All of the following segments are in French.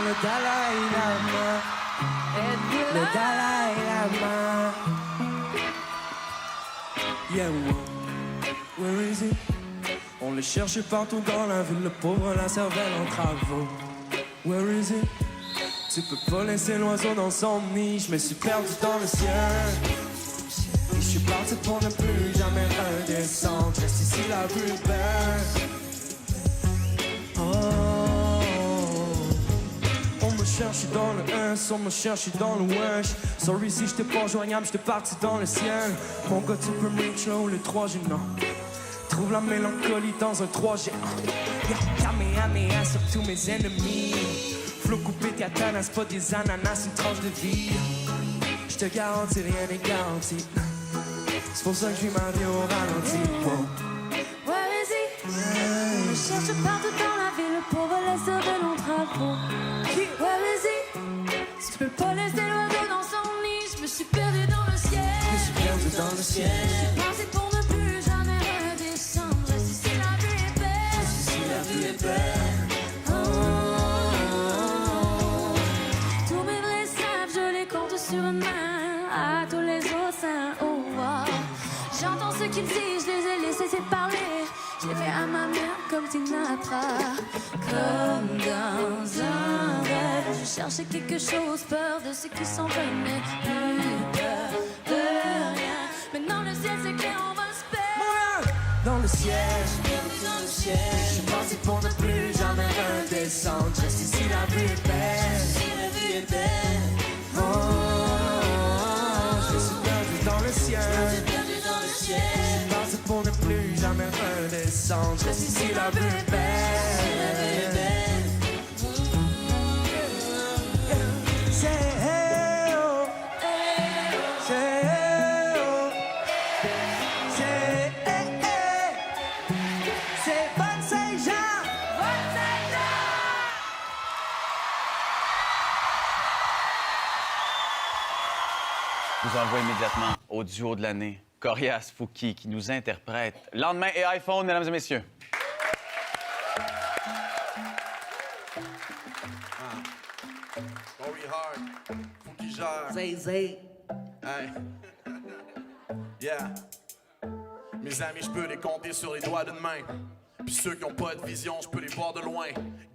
Le Dalai Lama. Le Dalai Lama. Yeah, where is he? On le cherche partout dans la ville, le pauvre la cervelle en travaux. Where is he? Tu peux pas laisser l'oiseau dans son nid, je me suis perdu dans le ciel. Et je suis parti pour ne plus jamais redescendre, reste ici la plus belle. On me cherche dans le S, on me cherche dans le wesh. Sorry si j'étais pas joignable, j'étais parti dans le ciel. Mon gars tu peux me reach le 3G, non. Trouve la mélancolie dans un 3G. Kamehameha sur tous mes ennemis. Flow coupé, katana, c'est pas des ananas, une tranche de vie. J'te garantis, rien n'est garanti. C'est pour ça que je vis ma vie au ralenti. Where is he? On le cherche partout dans la ville, le pauvre laisseur de longs travaux. Where is he? Tu peux pas laisser l'oiseau dans son nid, je me suis perdu dans le ciel. Je me suis perdu dans le ciel. Je suis parti pour ne plus jamais redescendre, reste ici la vue est belle. Reste ici la vue est belle. Tous mes vrais saves, je les compte sur une main. À tous les autres seins, oh wow. J'entends ce qu'ils disent, je les ai laissés parler. Je l'ai fait à ma mère comme Sinatra. Comme dans un rêve, je cherchais quelque chose, peur de ce qui s'en venait. Plus peur de rien. Maintenant le ciel c'est clair, on va se perdre. Dans le ciel, Je suis perdu dans le ciel. je suis parti pour ne plus jamais redescendre. Reste ici la vue est belle. Si la vue est belle. Je me suis perdu dans le ciel. Je suis perdu dans le ciel. Je suis parti pour ne plus jamais redescendre. Reste ici la vue est belle. Say hey oh, say hey oh, say hey hey, say bonne Saint-Jean. Nous envoie immédiatement au duo de l'année, Corias Fouki, qui nous interprète Lendemain et iPhone, mesdames et messieurs. Corey Hart, Fouki Jar. Zay Zay. Hey. Yeah. Mes amis, je peux les compter sur les doigts d'une main. Puis ceux qui ont pas de vision, je peux les voir de loin.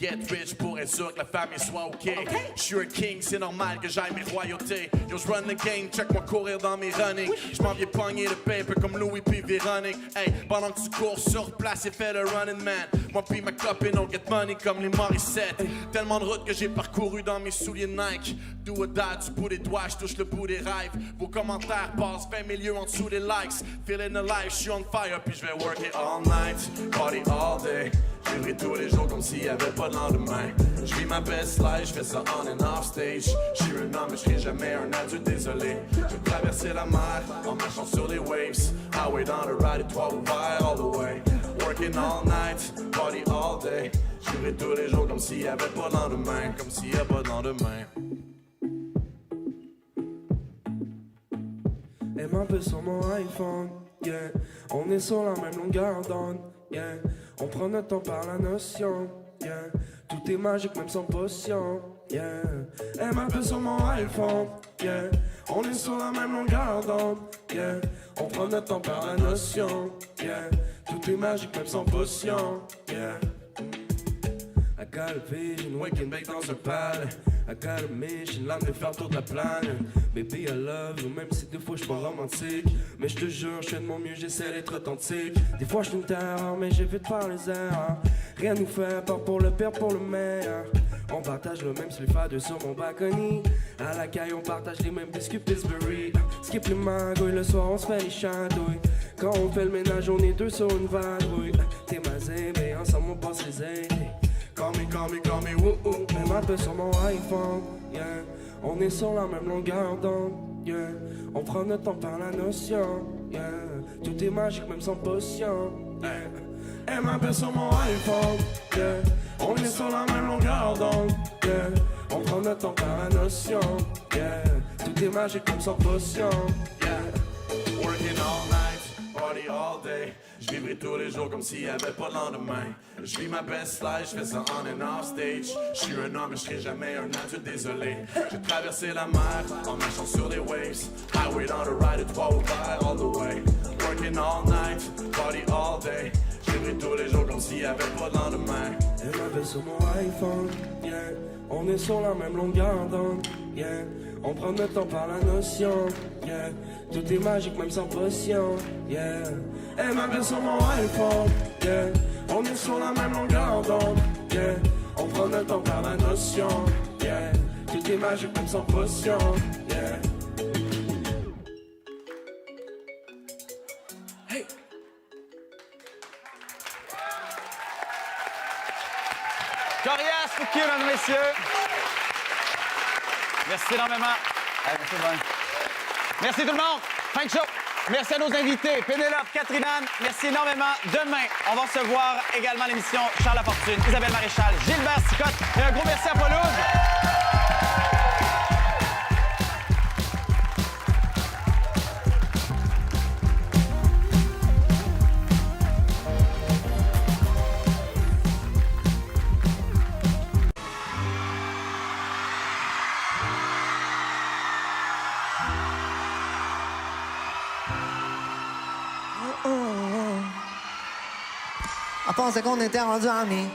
Get rich pour être sûr que la famille soit OK. Je suis un king, c'est normal que j'aille mes royautés. Yo, je run the game, check-moi courir dans mes runnings. Je m'en viens pogner le paper comme Louis puis Véronique. Hey, pendant que tu cours sur place et fais le running man. Moi puis ma copine, on get money comme les Morissette. Tellement de routes que j'ai parcouru dans mes souliers Nike. Do or die, du bout des doigts, je touche le bout des rêves. Vos commentaires passent 20 milieux en dessous des likes. Feeling alive, je suis on fire, puis je vais work it all night. Party all day. Je vivrai tous les jours comme s'il y avait pas de lendemain. Je vis ma best life, je fais ça on and off stage. Je suis un homme, mais je serai jamais un adulte, désolé. Je vais traverser la mer en marchant sur les waves. Highway dans le ride et toi ouvert all the way. Working all night, party all day. Je vivrai tous les jours comme s'il y avait pas de lendemain. Comme s'il y a pas de lendemain. Aime un peu sur mon iPhone, yeah. On est sur la même longueur d'onde, yeah. On prend notre temps par la notion, yeah. Tout est magique même sans potion, yeah. Aime un peu sur mon iPhone, yeah. On est sur la même longueur d'onde, yeah. On prend notre temps par la notion, yeah. Tout est magique même sans potion, yeah. I got a vision, waking back dans un palais. I got a mission, l'âme de faire toute la planète. Baby, I love you, même si des fois j'suis pas romantique. Mais j'te jure, j'fais de mon mieux, j'essaie d'être authentique. Des fois j'suis une terreur, mais j'évite par les erreurs. Rien nous fait peur pour le pire, pour le meilleur. On partage le même slip à deux sur mon balcony. À la caille, on partage les mêmes biscuits Pillsbury. Skip les magouilles, le soir on se fait les chatouilles. Quand on fait le ménage, on est deux sur une vadrouille. T'es ma zébé, ensemble on passe les aides. Call me, woo-hoo. Même un peu sur mon iPhone, yeah. On est sur la même longueur d'onde, yeah. On prend notre temps par la notion, yeah. Tout est magique même sans potion, yeah. Même un peu sur mon iPhone, yeah. On est sur la même longueur d'onde, yeah. On prend notre temps par la notion, yeah. Tout est magique même sans potion, Yeah. Working all night, party party all day. Je vivrai tous les jours comme s'il y avait pas de lendemain. Je vis ma best life, je fais ça on and off stage. Je suis un homme, je serai jamais un adulte, désolé. J'ai traversé la mer en marchant sur les waves. Highway on the ride, et toi au vert all the way. Working all night, party all day. Je vivrai tous les jours comme s'il y avait pas de lendemain. Elle m'appelle sur mon iPhone, yeah. On est sur la même longueur d'onde, yeah. On prend notre temps par la notion, yeah. Tout est magique même sans potion, yeah. Elle m'appelle sur mon iPhone, yeah. On est sur la même longueur d'onde, yeah. On prend notre temps par la notion, yeah. Tout est magique même sans potion, yeah. Hey. Corias Fouki, mesdames et messieurs. Merci énormément. Allez, merci, bonne. Merci tout le monde. Fin de show. Merci à nos invités, Pénélope, Catherine Anne. Merci énormément. Demain, on va recevoir également l'émission Charles Lafortune, Isabelle Maréchal, Gilbert Sicotte. Et un gros merci à Paul Hood. Elle pensait qu'on était rendu amis.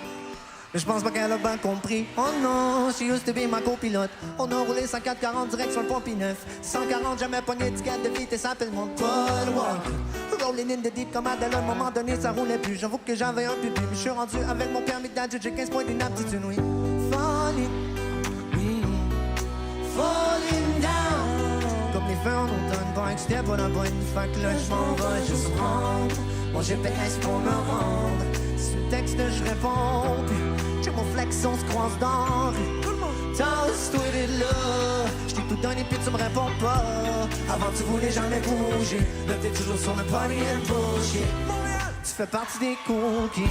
Mais je pense pas qu'elle a bien compris. Oh non, she used to be ma copilote. On a roulé 140 direct sur le pont P9. 140, jamais pogné d'étiquette de vitesse, s'appelle mon Paul Walker. Rolling in the deep comme Adèle, à un moment donné ça roulait plus. J'avoue que j'avais un pupille, mais je suis rendu avec mon permis d'adulte. J'ai 15 points d'inaptitude, oui. Falling, oui. Falling down. Comme les feux en automne, pas que c'était pas la bonne. Fait que là je m'en vais juste rendre mon GPS pour me rendre. Sous le texte je réponds, puis j'ai mon flex, on se croise dans la rue. Tasse-toi de là, je t'ai tout donné puis tu me réponds pas. Avant tu voulais jamais bouger, là t'es toujours sur le party and bullshit. Tu fais partie des cookies.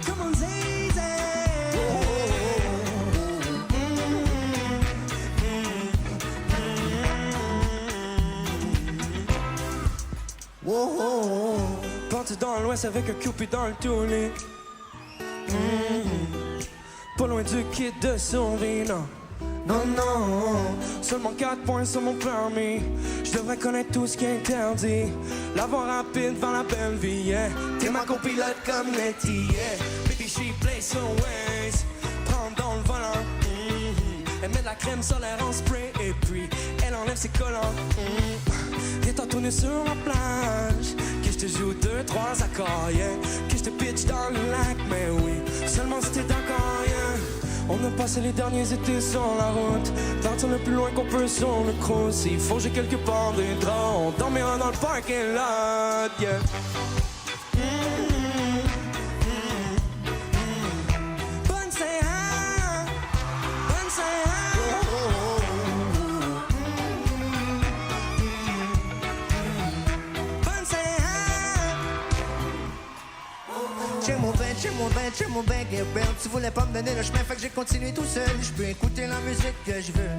Come on, Zazie. Wow, parti dans l'ouest avec un Cupid dans le tourné. Pas loin du kit de survie, non. Non, non, seulement 4 points sur mon permis. Je devrais connaître tout ce qui est interdit. La voie rapide dans la belle vie, yeah. T'es ma copilote comme Letty, yeah. Baby, she plays so ways. Prends dans le volant. Elle met de la crème solaire en spray. Et puis, elle enlève ses collants. Viens-t'en tourner sur la plage. Que je te joue 2-3 accords, yeah. Que je te pitch dans le lac, mais oui. Seulement si t'es d'accord, yeah. On a passé les derniers étés sur la route. Partir le plus loin qu'on peut sur le cruise. Il faut que j'ai quelque part des draps. On dormira dans le parking lot, yeah. Bonne séance. Bonne séance. Bonne séance. J'ai mon bain, get real. Tu voulais pas me donner le chemin, fait que j'ai continué tout seul. Je peux écouter la musique que je veux,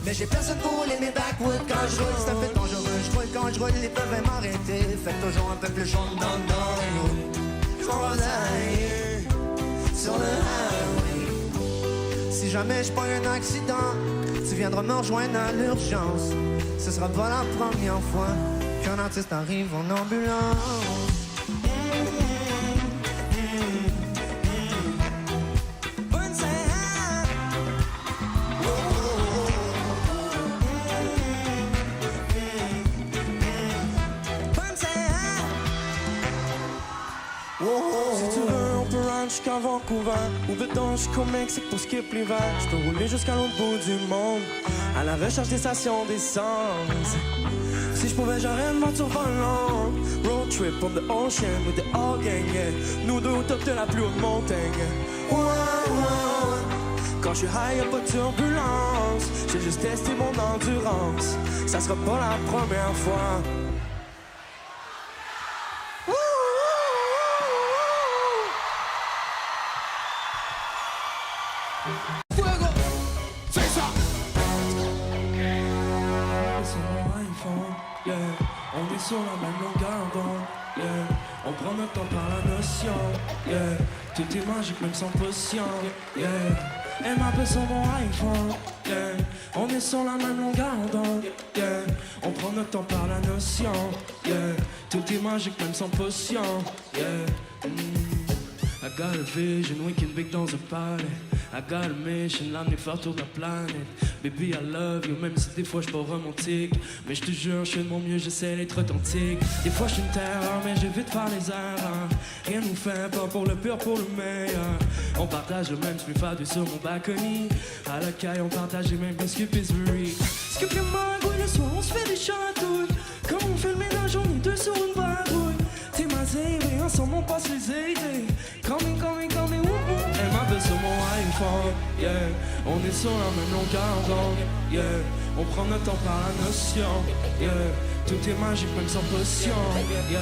mais j'ai personne pour rouler mes backwoods quand je roule. C'est un peu dangereux, je roule quand je roule, les peuvent m'arrêter. Fait toujours un peu plus jaune dans le dos. Je m'en vais aller sur le highway. Si jamais je prends un accident, tu viendras me rejoindre à l'urgence. Ce sera pas la première fois qu'un artiste arrive en ambulance. Si tu veux, on peut ride jusqu'à Vancouver. Ou béton jusqu'au Mexique pour skip l'hiver. Je peux rouler jusqu'à l'autre bout du monde, à la recherche des stations d'essence. Si je pouvais, j'aurais une voiture volante. Road trip on the ocean with the all gang, yeah. Nous deux au top de la plus haute montagne. Wow, wow. Quand je suis high, y'a pas de turbulence. J'ai juste testé mon endurance. Ça sera pas la première fois. est sur la même longueur d'onde, yeah. On prend notre temps par la notion, yeah. Tout est magique même sans potion, yeah. Elle m'appelle sur mon iPhone, yeah. On est sur la même longueur d'onde, yeah. On prend notre temps par la notion, yeah. Tout est magique même sans potion, yeah. I got a vision, winking big dans un palais. I got a mission, l'amener faire tour de la planète. Baby, I love you, même si des fois j'suis pas romantique. Mais j'te jure, j'fais de mon mieux, j'essaie d'être authentique. Des fois j'suis une terreur, mais j'évite de faire les erreurs. Rien nous fait pas pour le pire, pour le meilleur. On partage le même fadu sur mon balcony. À la caille, on partage les mêmes biscuits Pillsbury. Skip your mind, oui, le soir on se fait des chatouilles. Quand on fait le ménage, on est deux sur une barbouille. T'es ma zéro, ensemble on passe les idées. Call me, elle m'appelle sur mon iPhone, yeah. On est sur la même longueur d'onde, yeah. On prend notre temps par la notion, yeah. Tout est magique même sans potion, yeah.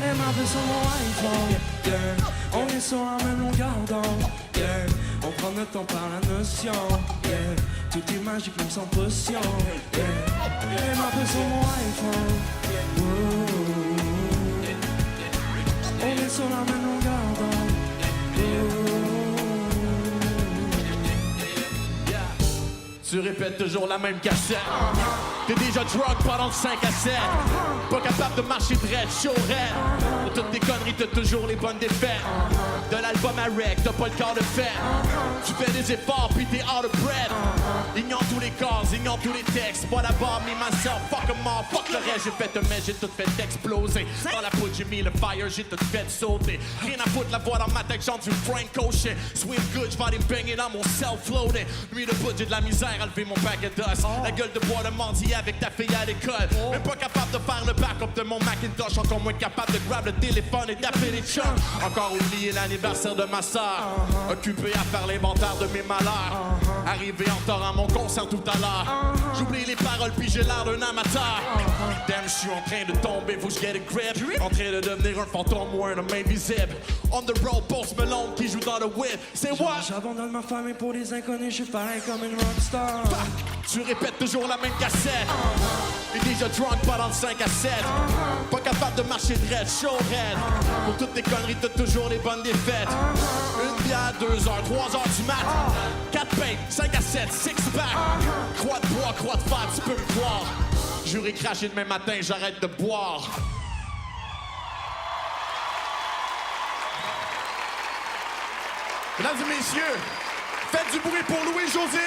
Elle m'appelle sur mon iPhone, yeah. On est sur la même longueur d'onde, yeah. On prend notre temps par la notion, yeah. Tout est magique même sans potion, yeah. Elle m'appelle sur mon iPhone, yeah. On est sur la même longueur d'onde. Tu répètes toujours la même cassette. T'es déjà drunk pendant 5 à 7. Pas capable de marcher droit, chaud raide. De toutes tes conneries, t'as toujours les bonnes défaites. De l'album à rec, t'as pas le corps de fer. Tu fais des efforts puis t'es out of breath. Ignore tous les cases, ignore tous les textes. Pas d'abord, mais ma soeur, fuck em all, fuck le reste. J'ai fait te mettre, j'ai tout fait exploser. Dans la poudre, j'ai mis le fire, j'ai tout fait sauter. Rien à foutre, la voix dans ma tête, chante du Franco shit. Swim good, j'vais aller baigner dans mon self-loading. Lui, le bout, j'ai de la misère à lever mon paquet d'os. La gueule de bois de mendier avec ta fille à l'école. Même pas capable de faire le backup de mon Macintosh. Encore moins capable de grab le téléphone et d'appeler les chums. Encore oublié l'anniversaire de ma soeur. Occupé à faire l'inventaire de mes malheurs. Arrivé en torrent mon concert tout à l'heure. J'oublie les paroles puis j'ai l'air d'un amateur. Damn, je suis en train de tomber, faut que je get a grip. En train de devenir un fantôme ou un homme invisible. On the road, Post Malone qui joue dans le whip. C'est what? J'abandonne ma famille pour les inconnus, je suis pareil comme une rockstar. Tu répètes toujours la même cassette. T'es déjà drunk pendant 5 à 7. Pas capable de marcher droit, chaud raide. Pour toutes tes conneries, t'as toujours les bonnes défaites. Une bière, 2 heures, 3 heures du mat. 4 pains, 5 à 7, 6 pack. Croix de bois, croix de fer, tu peux me croire. J'aurais craché demain matin, j'arrête de boire. Mesdames et messieurs, faites du bruit pour Louis-José.